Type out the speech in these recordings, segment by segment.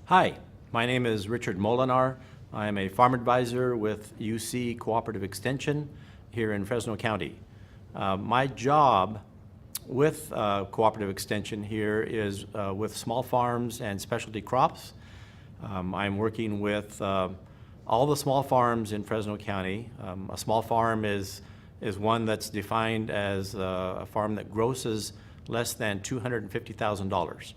Hi, my name is Richard Molinar. I am a farm advisor with UC Cooperative Extension here in Fresno County. My job with Cooperative Extension here is with small farms and specialty crops. I'm working with all the small farms in Fresno County. A small farm is one that's defined as a farm that grosses less than $250,000.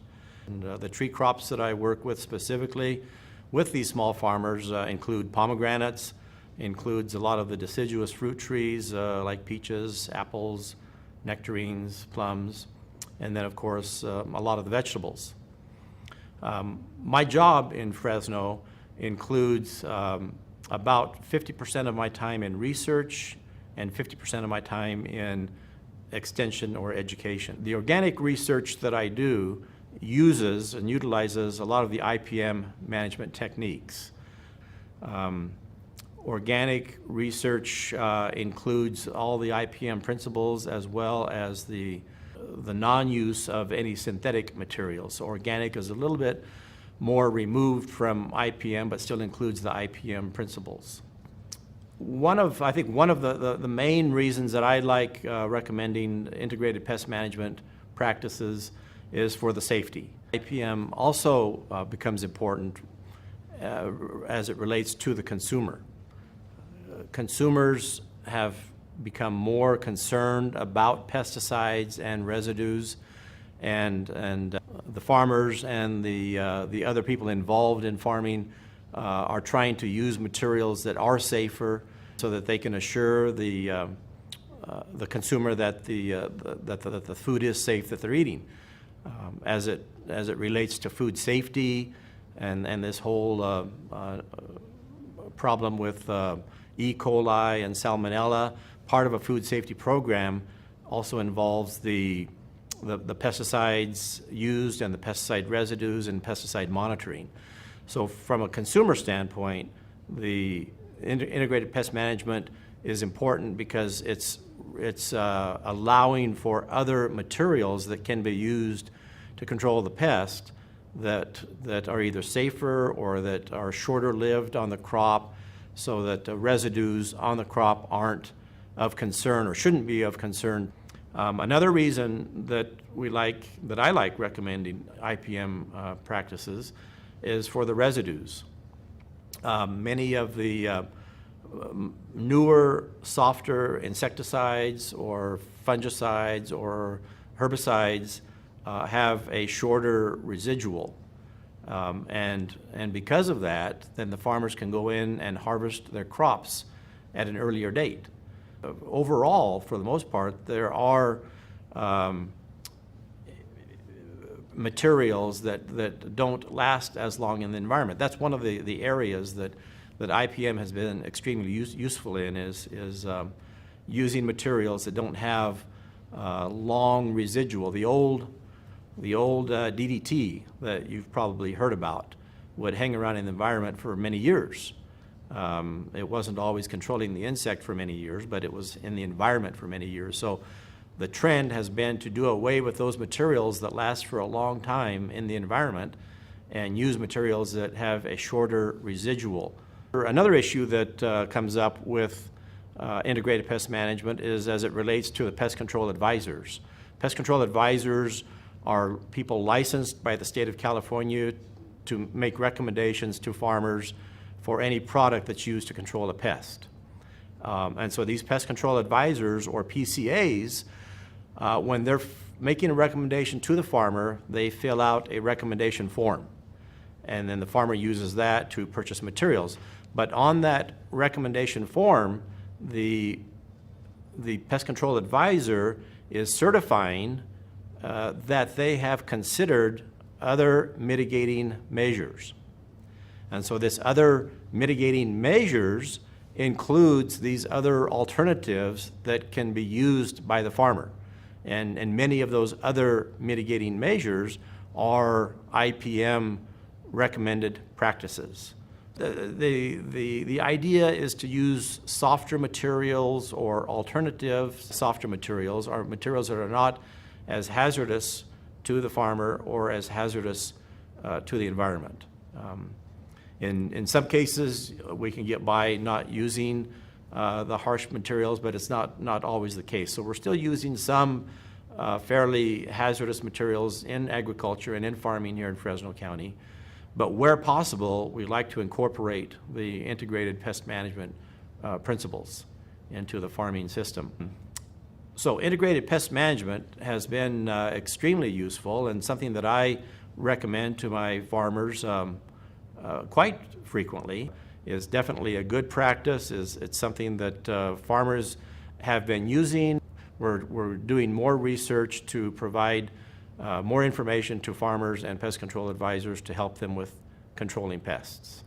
And the tree crops that I work with specifically with these small farmers include pomegranates, includes a lot of the deciduous fruit trees like peaches, apples, nectarines, plums, and then of course a lot of the vegetables. My job in Fresno includes about 50% of my time in research and 50% of my time in extension or education. The organic research that I do uses and utilizes a lot of the IPM management techniques. Organic research includes all the IPM principles as well as the non-use of any synthetic materials. So organic is a little bit more removed from IPM, but still includes the IPM principles. I think one of the main reasons that I like recommending integrated pest management practices is for the safety. IPM also becomes important as it relates to the consumer. Consumers have become more concerned about pesticides and residues, and the farmers and the other people involved in farming are trying to use materials that are safer so that they can assure the consumer that the food is safe that they're eating. As it relates to food safety and this whole problem with E. coli and salmonella, part of a food safety program also involves the pesticides used and the pesticide residues and pesticide monitoring. So from a consumer standpoint, the integrated pest management is important because it's allowing for other materials that can be used to control the pest that are either safer or that are shorter lived on the crop, so that the residues on the crop aren't of concern or shouldn't be of concern. Another reason that I like recommending IPM practices is for the residues. Many of the newer, softer insecticides or fungicides or herbicides have a shorter residual. And because of that, then the farmers can go in and harvest their crops at an earlier date. Overall, for the most part, there are materials that don't last as long in the environment. That's one of the areas that IPM has been extremely useful in is using materials that don't have long residual. The old DDT that you've probably heard about would hang around in the environment for many years. It wasn't always controlling the insect for many years, but it was in the environment for many years. So the trend has been to do away with those materials that last for a long time in the environment and use materials that have a shorter residual. Another issue that comes up with integrated pest management is as it relates to the pest control advisors. Pest control advisors are people licensed by the state of California to make recommendations to farmers for any product that's used to control a pest. And so these pest control advisors, or PCAs, when they're making a recommendation to the farmer, they fill out a recommendation form. And then the farmer uses that to purchase materials. But on that recommendation form, the pest control advisor is certifying that they have considered other mitigating measures. And so this other mitigating measures includes these other alternatives that can be used by the farmer. And many of those other mitigating measures are IPM recommended practices. The idea is to use softer materials or alternative softer materials, or materials that are not as hazardous to the farmer or as hazardous to the environment. In some cases, we can get by not using the harsh materials, but it's not always the case. So we're still using some fairly hazardous materials in agriculture and in farming here in Fresno County. But where possible, we like to incorporate the integrated pest management principles into the farming system. So integrated pest management has been extremely useful, and something that I recommend to my farmers quite frequently. Is definitely a good practice. It's something that farmers have been using. We're doing more research to provide more information to farmers and pest control advisors to help them with controlling pests.